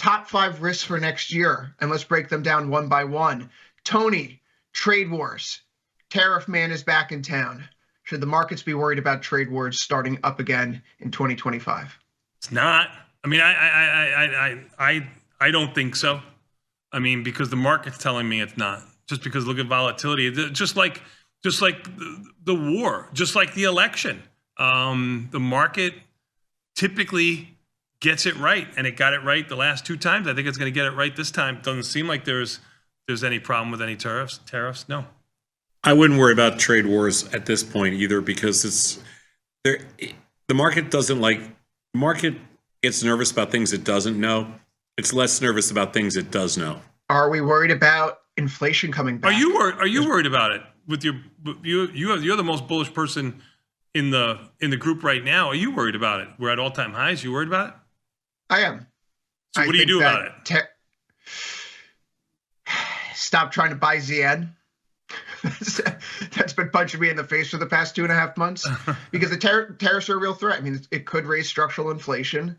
top 5 risks for next year, and let's break them down one by one. Tony, trade wars. Tariff man is back in town. Should the markets be worried about trade wars starting up again in 2025? It's not. I mean, I don't think so. I mean, because the market's telling me it's not. Just because look at volatility, just like the war, just like the election. The market typically gets it right, and it got it right the last 2 times. I think it's going to get it right this time. Doesn't seem like there's any problem with any tariffs. No. I wouldn't worry about trade wars at this point either, because the market market gets nervous about things it doesn't know. It's less nervous about things it does know. Are we worried about inflation coming back? Are you worried about it? With you're the most bullish person in the group right now. Are you worried about it? We're at all-time highs. You worried about it? I am. So what do you do about it? Stop trying to buy ZN. That's been punching me in the face for the past 2.5 months, because the tariffs are a real threat. I mean, it could raise structural inflation.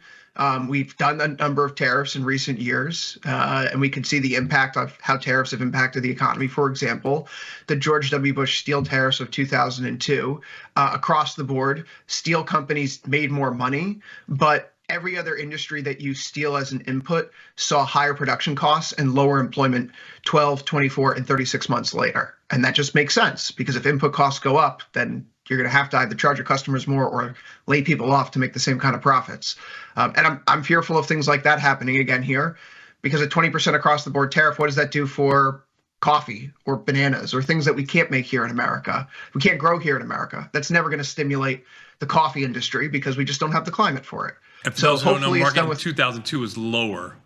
We've done a number of tariffs in recent years, and we can see the impact of how tariffs have impacted the economy. For example, the George W. Bush steel tariffs of 2002, across the board, steel companies made more money, but every other industry that used steel as an input saw higher production costs and lower employment 12, 24, and 36 months later. And that just makes sense, because if input costs go up, then you're going to have to either charge your customers more or lay people off to make the same kind of profits. And I'm fearful of things like that happening again here, because a 20% across the board tariff, what does that do for coffee or bananas or things that we can't make here in America? We can't grow here in America. That's never going to stimulate the coffee industry, because we just don't have the climate for it. If so hopefully it's done with 2002 was lower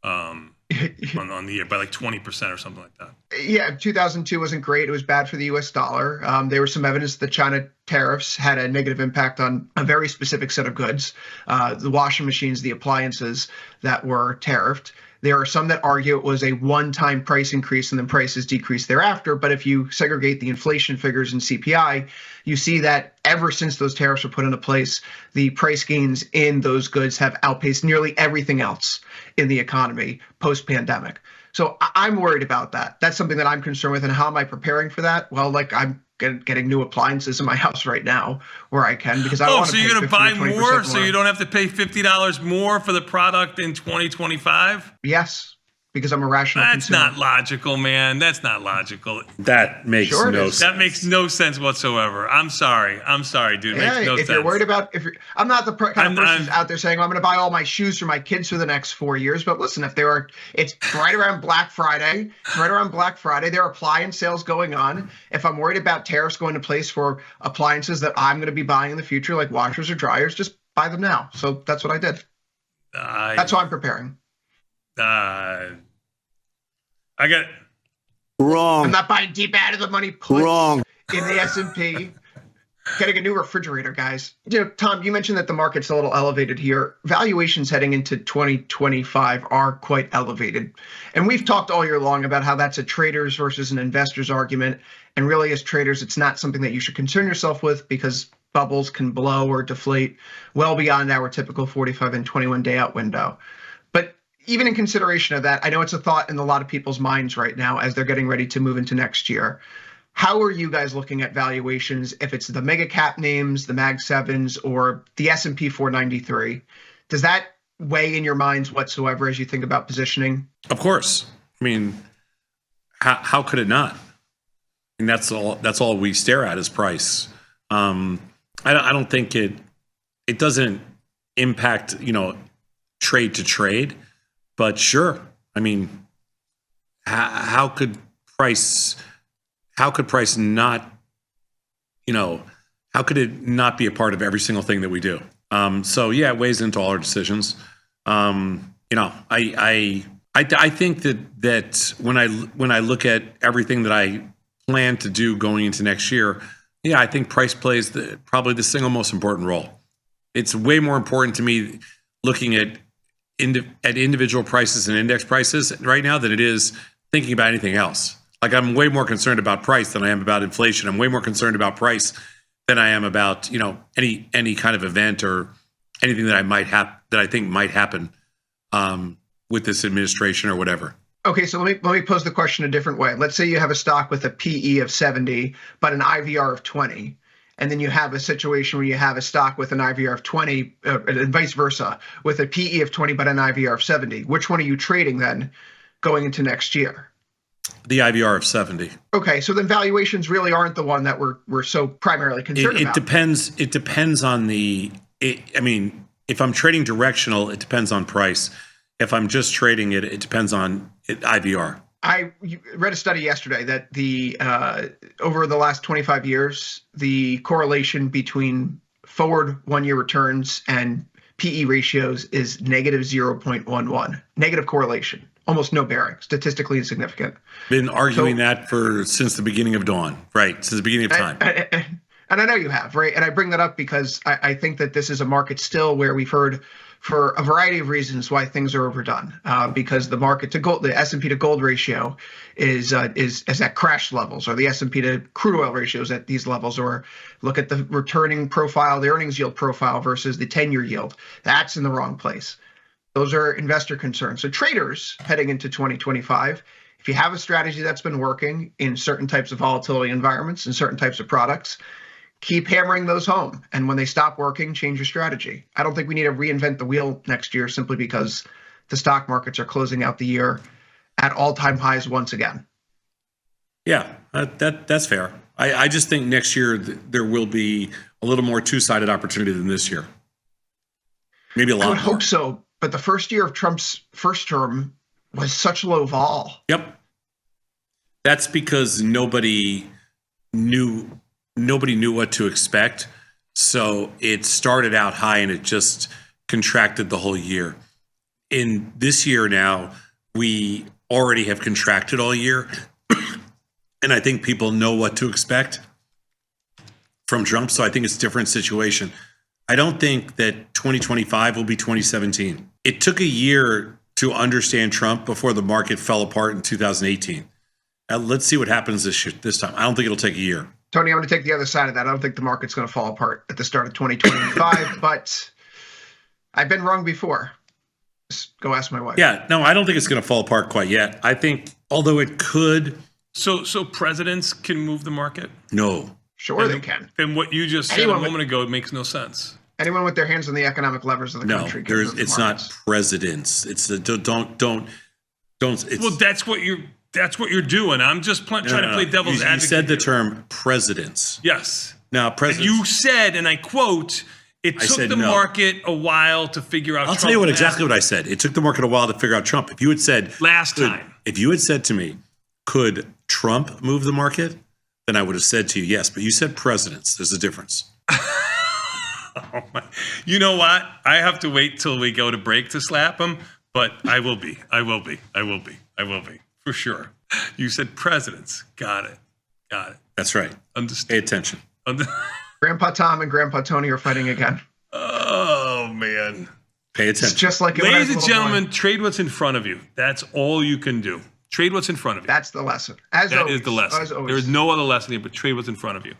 on the year by like 20% or something like that. Yeah, 2002 wasn't great. It was bad for the U.S. dollar. There was some evidence that China tariffs had a negative impact on a very specific set of goods, the washing machines, the appliances that were tariffed. There are some that argue it was a one-time price increase and then prices decreased thereafter. But if you segregate the inflation figures in CPI, you see that ever since those tariffs were put into place, the price gains in those goods have outpaced nearly everything else in the economy post-pandemic. So I'm worried about that. That's something that I'm concerned with. And how am I preparing for that? Well, like I'm getting new appliances in my house right now where I can, because I don't want to pay 50 so you're going to buy more so you don't have to pay $50 more for the product in 2025? Yes, because I'm a rational consumer. That's not logical, man. That's not logical. That makes no sense. That makes no sense whatsoever. I'm sorry, dude. It makes no sense. If you're worried about, I'm not the kind of person who's out there saying, I'm going to buy all my shoes for my kids for the next 4 years. But listen, it's right around Black Friday. There are appliance sales going on. If I'm worried about tariffs going into place for appliances that I'm going to be buying in the future, like washers or dryers, just buy them now. So that's what I did. That's how I'm preparing. I got wrong. I'm not buying deep out of the money puts wrong in the S&P. Getting a new refrigerator, guys. Tom, you mentioned that the market's a little elevated here. Valuations heading into 2025 are quite elevated. And we've talked all year long about how that's a trader's versus an investor's argument. And really, as traders, it's not something that you should concern yourself with, because bubbles can blow or deflate well beyond our typical 45 and 21 day out window. But even in consideration of that, I know it's a thought in a lot of people's minds right now as they're getting ready to move into next year. How are you guys looking at valuations, if it's the mega cap names, the Mag 7s, or the S&P 493? Does that weigh in your minds whatsoever as you think about positioning? Of course. I mean, how could it not? And that's all we stare at is price. I don't think it doesn't impact, trade to trade, but sure. I mean, how could price not, how could it not be a part of every single thing that we do? So yeah, it weighs into all our decisions. I think that when I look at everything that I plan to do going into next year, yeah, I think price plays probably the single most important role. It's way more important to me looking at individual prices and index prices right now than it is thinking about anything else. Like, I'm way more concerned about price than I am about inflation. I'm way more concerned about price than I am about, any kind of event or anything that I think might happen with this administration or whatever. Okay, so let me pose the question a different way. Let's say you have a stock with a PE of 70, but an IVR of 20. And then you have a situation where you have a stock with an IVR of 20, and vice versa, with a PE of 20, but an IVR of 70. Which one are you trading then going into next year? The IVR of 70. Okay, so then valuations really aren't the one that we're so primarily concerned about. It depends on if I'm trading directional, it depends on price. If I'm just trading it, it depends on IVR. I read a study yesterday that the over the last 25 years, the correlation between forward 1-year returns and PE ratios is negative 0.11. Negative correlation, almost no bearing, statistically insignificant. Been arguing that since the beginning of dawn, right? Since the beginning of time. And I know you have, right? And I bring that up because I think that this is a market still where we've heard for a variety of reasons why things are overdone. Because the market to gold, the S&P to gold ratio is at crash levels, or the S&P to crude oil ratios at these levels, or look at the returning profile, the earnings yield profile versus the 10-year yield. That's in the wrong place. Those are investor concerns. So traders heading into 2025, if you have a strategy that's been working in certain types of volatility environments and certain types of products, keep hammering those home. And when they stop working, change your strategy. I don't think we need to reinvent the wheel next year simply because the stock markets are closing out the year at all-time highs once again. Yeah, that's fair. I just think next year there will be a little more two-sided opportunity than this year. Maybe a lot more. I would hope so, but the first year of Trump's first term was such low vol. Yep. That's because nobody knew what to expect. So it started out high and it just contracted the whole year. In this year now, we already have contracted all year. And I think people know what to expect from Trump. So I think it's a different situation. I don't think that 2025 will be 2017. It took a year to understand Trump before the market fell apart in 2018. Let's see what happens this time. I don't think it'll take a year. Tony, I'm going to take the other side of that. I don't think the market's going to fall apart at the start of 2025, but I've been wrong before. Just go ask my wife. Yeah, no, I don't think it's going to fall apart quite yet. I think, although it could. So presidents can move the market? No. Sure, they can. And what you just said a moment ago, it makes no sense. Anyone with their hands on the economic levers of the country can move the it's markets. not presidents. It's the don't. It's, well, that's what you're doing. I'm just trying to play devil's advocate. You said the term presidents. Yes. Now, presidents. And you said, and I quote, it took the market a while to figure out I'll Trump. tell you exactly what I said. It took the market a while to figure out Trump. If you had said if you had said to me, could Trump move the market? Then I would have said to you, yes. But you said presidents. There's a difference. Oh my. You know what? I have to wait till we go to break to slap him, but I will be. For sure. You said presidents. Got it. That's right. Understood. Pay attention. Grandpa Tom and Grandpa Tony are fighting again. Oh, man. Pay attention. It's just like ladies and gentlemen, trade what's in front of you. That's all you can do. Trade what's in front of you. That's the lesson. That is the lesson. There is no other lesson here, but trade what's in front of you.